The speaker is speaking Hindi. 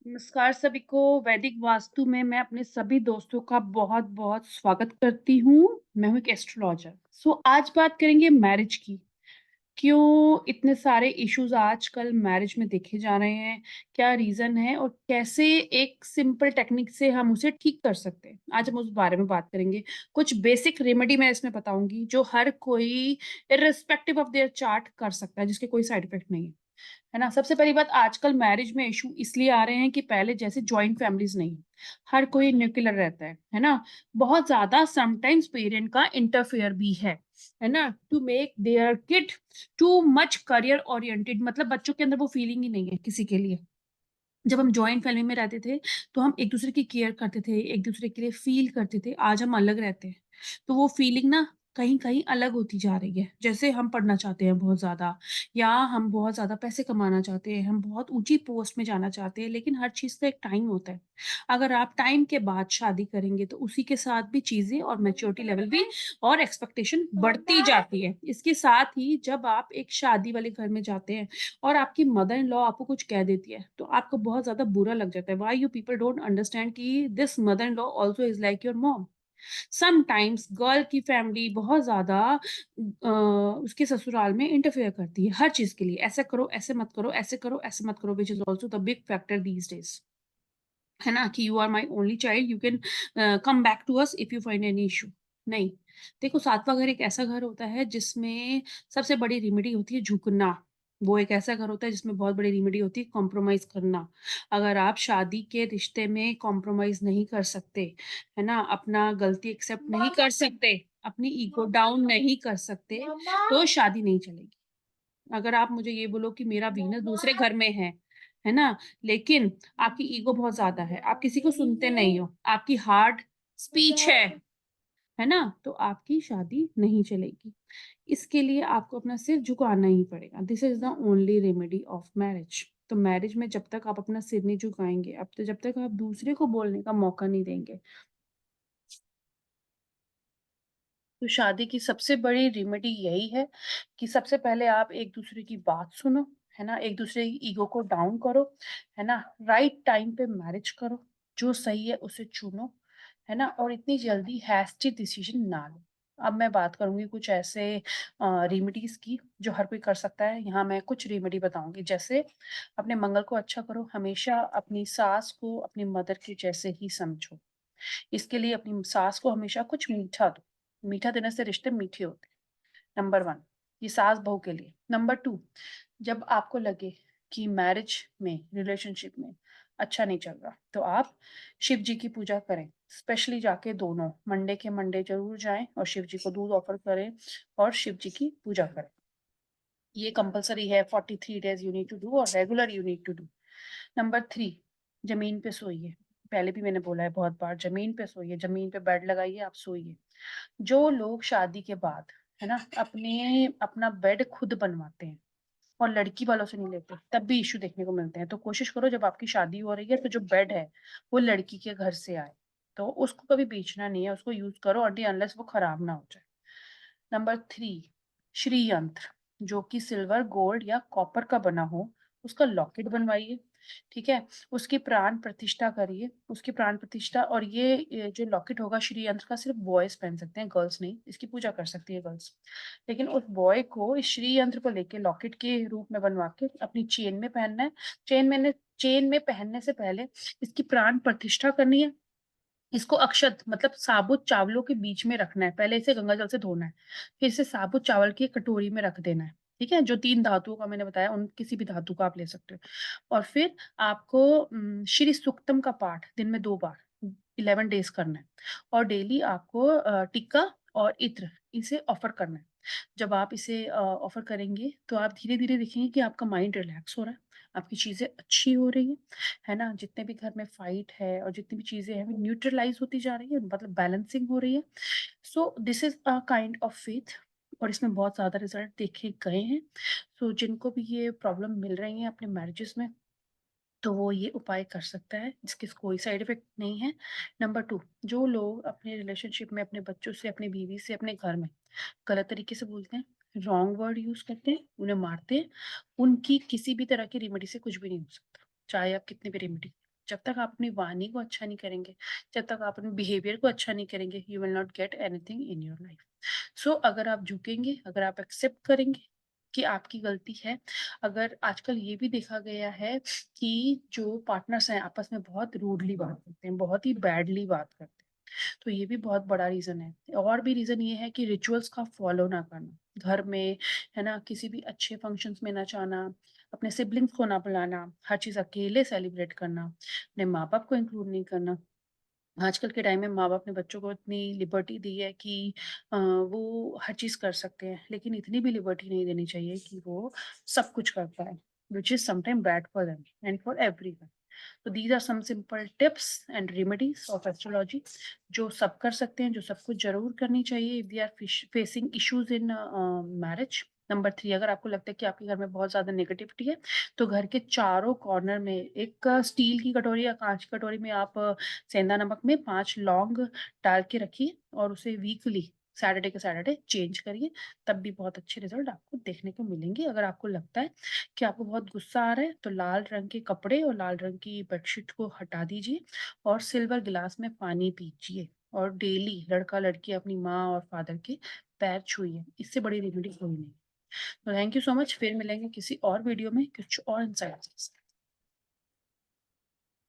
नमस्कार सभी को। वैदिक वास्तु में मैं अपने सभी दोस्तों का बहुत-बहुत स्वागत करती हूँ। मैं हूँ एक एस्ट्रोलॉजर। आज बात करेंगे मैरिज की। क्यों इतने सारे इश्यूज़ आजकल मैरिज में देखे जा रहे हैं? क्या रीज़न है और कैसे एक सिंपल टेक्निक से हम उसे ठीक कर सकते हैं? आज हम उस बारे में बात करेंगे। कुछ बेसिक रेमेडी मैं इसमें बताऊँगी जो हर कोई इर्रेस्पेक्टिव ऑफ देयर चार्ट कर सकता है, जिसके कोई साइड इफेक्ट नहीं है। है ना? सबसे पहली बात, आजकल मैरिज में इश्यू इसलिए आ रहे हैं कि पहले जैसे जॉइंट फैमिलीज़ नहीं, हर कोई न्यूक्लियर रहता है ना? बहुत ज़्यादा समटाइम्स पेरेंट का इंटरफेयर भी है ना? To make their kid too much career oriented, मतलब बच्चों के अंदर वो फीलिंग ही नहीं है किसी के लिए। जब हम जॉइंट फैमिली में रहते थे, तो हम एक-दूसरे की केयर करते थे, एक-दूसरे के लिए फ़ील करते थे। आज हम अलग रहते हैं, तो वो फ़ीलिंग ना कहीं-कहीं अलग होती जा रही है। जैसे हम पढ़ना चाहते हैं बहुत ज़्यादा, या हम बहुत ज़्यादा पैसे कमाना चाहते हैं, हम बहुत ऊँची पोस्ट में जाना चाहते हैं, लेकिन हर चीज़ का एक टाइम होता है। अगर आप टाइम के बाद शादी करेंगे, तो उसी के साथ भी चीज़ें और मैच्योरिटी लेवल भी और एक्सपेक्टेशन बढ़ती जाती है। इसके साथ ही जब आप एक शादी वाले घर में जाते हैं और आपकी मदर इन लॉ आपको कुछ कह देती है, तो आपको बहुत ज़्यादा बुरा लग जाता है। Why you people don't understand कि this mother in law also is like your mom. Sometimes girl की फैमिली बहुत ज़्यादा उसके ससुराल में इंटरफेयर करती है हर चीज़ के लिए। ऐसा करो, ऐसे मत करो, ऐसे करो, ऐसे मत करो, which is also the big factor these days. है ना? कि you are my only child, you can come back to us if you find any issue. नहीं, देखो, सातवाँ घर एक ऐसा घर होता है जिसमें सबसे बड़ी रेमेडी होती है झुकना। वो एक ऐसा घर होता है जिसमें बहुत बड़ी रेमेडी होती है कॉम्प्रोमाइज़ करना। अगर आप शादी के रिश्ते में कॉम्प्रोमाइज़ नहीं कर सकते, है ना? अपना गलती एक्सेप्ट नहीं कर सकते, अपनी ईगो डाउन नहीं कर सकते, तो शादी नहीं चलेगी। अगर आप मुझे ये बोलो कि मेरा वीनस दूसरे घर में है ना? लेकिन आपकी ईगो बहुत ज़्यादा है, आप किसी को सुनते नहीं हो, आपकी हार्ड स्पीच है ना? तो आपकी शादी नहीं चलेगी। इसके लिए आपको अपना सिर झुकाना ही पड़ेगा। This is the only remedy of marriage. तो मैरिज में जब तक आप अपना सिर नहीं झुकाएँगे, अब तो जब तक आप दूसरे को बोलने का मौका नहीं देंगे, तो शादी की सबसे बड़ी रेमेडी यही है कि सबसे पहले आप एक-दूसरे की बात सुनो, है ना? एक-दूसरे की ईगो को डाउन करो, है ना? राइट टाइम पे मैरिज करो, जो सही है उसे चुनो, है ना? और इतनी जल्दी हैस्टी डिसीजन ना लो। अब मैं बात करूँगी कुछ ऐसे रेमेडीज़ की जो हर कोई कर सकता है। यहाँ मैं कुछ रेमेडी बताऊँगी, जैसे अपने मंगल को अच्छा करो, हमेशा अपनी सास को अपनी मदर के जैसे ही समझो। इसके लिए अपनी सास को हमेशा कुछ मीठा दो। मीठा देने से रिश्ते मीठे होते हैं। नंबर 1, ये सास-बहू के लिए। नंबर 2, जब आपको लगे कि मैरिज में, रिलेशनशिप में अच्छा नहीं चल रहा, तो आप शिव जी की पूजा करें। स्पेशली जाके दोनों मंडे के मंडे ज़रूर जाएँ और शिव जी को दूध ऑफ़र करें और शिव जी की पूजा करें। ये कंपल्सरी है, 43 days you need to do और regular you need to do. Number 3, ज़मीन पे सोइए। पहले भी मैंने बोला है बहुत बार, ज़मीन पे सोइए, ज़मीन पे बेड लगाइए, आप सोइए। जो लोग शादी के बाद, है ना, अपना बेड खुद बनवाते हैं और लड़की वालों से नहीं लेते, तब भी इश्यू देखने को मिलते हैं। तो कोशिश करो, जब आपकी शादी हो रही है, तो जो बेड है, वो लड़की के घर से आए। तो उसको कभी बेचना नहीं है, उसको यूज़ करो अनटिल अनलेस वो खराब ना हो जाए। नंबर 3, श्री यंत्र, जो कि सिल्वर, गोल्ड या कॉपर का बना हो, उसका लॉकेट बनवाइए, ठीक है? उसकी प्राण प्रतिष्ठा करिए, उसकी प्राण प्रतिष्ठा, और ये जो लॉकेट होगा श्री यंत्र का, सिर्फ़ बॉयज़ पहन सकते हैं, गर्ल्स नहीं। इसकी पूजा कर सकती है गर्ल्स। लेकिन उस बॉय को इस श्री यंत्र को लेके लॉकेट के रूप में बनवा के अपनी चेन में पहनना है। चेन में पहनने से पहले इसकी प्राण प्रतिष्ठा करनी है। इसको अक्षत, मतलब साबुत चावलों के बीच में रखना है। पहले इसे गंगा जल से धोना है, फिर इसे साबुत चावल की एक कटोरी में रख देना है, ठीक है? जो 3 धातुओं का मैंने बताया, उन किसी भी धातु का आप ले सकते हो। और फिर आपको श्री सूक्तम का पाठ दिन में 2 बार 11 डेज़ करना है, और डेली आपको टिक्का और इत्र, इसे ऑफ़र करना है। जब आप इसे ऑफ़र करेंगे, तो आप धीरे-धीरे देखेंगे कि आपका माइंड रिलैक्स हो रहा है, आपकी चीज़ें अच्छी हो रही हैं, है ना? जितने भी घर में फाइट है और जितनी भी चीज़ें हैं, वो न्यूट्रलाइज़ होती जा रही है, मतलब बैलेंसिंग हो रही है। So this is a kind of faith, और इसमें बहुत ज़्यादा रिज़ल्ट देखे गए हैं। सो जिनको भी ये प्रॉब्लम मिल रही है अपने मैरिजेज़ में, तो वो ये उपाय कर सकता है, जिसके कोई साइड इफ़ेक्ट नहीं है। नंबर 2, जो लोग अपने रिलेशनशिप में अपने बच्चों से, अपनी बीवी से, अपने घर में गलत तरीके से बोलते हैं, रॉन्ग वर्ड यूज़ करते हैं, उन्हें मारते हैं, उनकी किसी भी तरह की रेमेडी से कुछ भी नहीं हो सकता, चाहे आप कितनी भी रेमेडी। जब तक आप अपनी वाणी को अच्छा नहीं करेंगे, जब तक आप अपने बिहेवियर को अच्छा नहीं करेंगे, you will not get anything in your life. So अगर आप झुकेंगे, अगर आप एक्सेप्ट करेंगे कि आपकी गलती है, अगर आजकल ये भी देखा गया है कि जो पार्टनर्स हैं आपस में बहुत रूडली बात करते हैं, बहुत ही बैडली बात करते हैं। तो ये भी बहुत बड़ा रीज़न है। और भी रीज़न ये है कि रिचुअल्स का फ़ॉलो ना करना, घर में, है ना? किसी भी अच्छे फंक्शंस में ना जाना, अपने सिब्लिंग्स को ना बुलाना, हर चीज़ अकेले सेलिब्रेट करना, अपने माँ-बाप को इंक्लूड नहीं करना। आजकल के टाइम में माँ-बाप ने बच्चों को इतनी लिबर्टी दी है कि वो हर चीज़ कर सकते हैं, लेकिन इतनी भी लिबर्टी नहीं देनी चाहिए कि वो सब कुछ कर पाएँ, which is sometime bad for them and for everyone. तो these are some simple tips and remedies of astrology जो सब कर सकते हैं, जो सबको ज़रूर करनी चाहिए if they are facing issues in marriage. Number 3, अगर आपको लगता है कि आपके घर में बहुत ज़्यादा नेगेटिविटी है, तो घर के चारों कॉर्नर में एक स्टील की कटोरी या काँच की कटोरी में आप सेंधा नमक में 5 लौंग डाल के रखिए और उसे वीकली सैटरडे के सैटरडे चेंज करिए, तब भी बहुत अच्छे रिज़ल्ट आपको देखने को मिलेंगे। अगर आपको लगता है कि आपको बहुत गुस्सा आ रहा है, तो लाल रंग के कपड़े और लाल रंग की बेडशीट को हटा दीजिए और सिल्वर गिलास में पानी पीजिए और डेली लड़का-लड़की अपनी माँ और फादर के पैर छूइए। इससे बड़ी रेमेडी कोई नहीं। तो थैंक यू सो मच। फिर मिलेंगे किसी और वीडियो में कुछ और इनसाइट्स के साथ।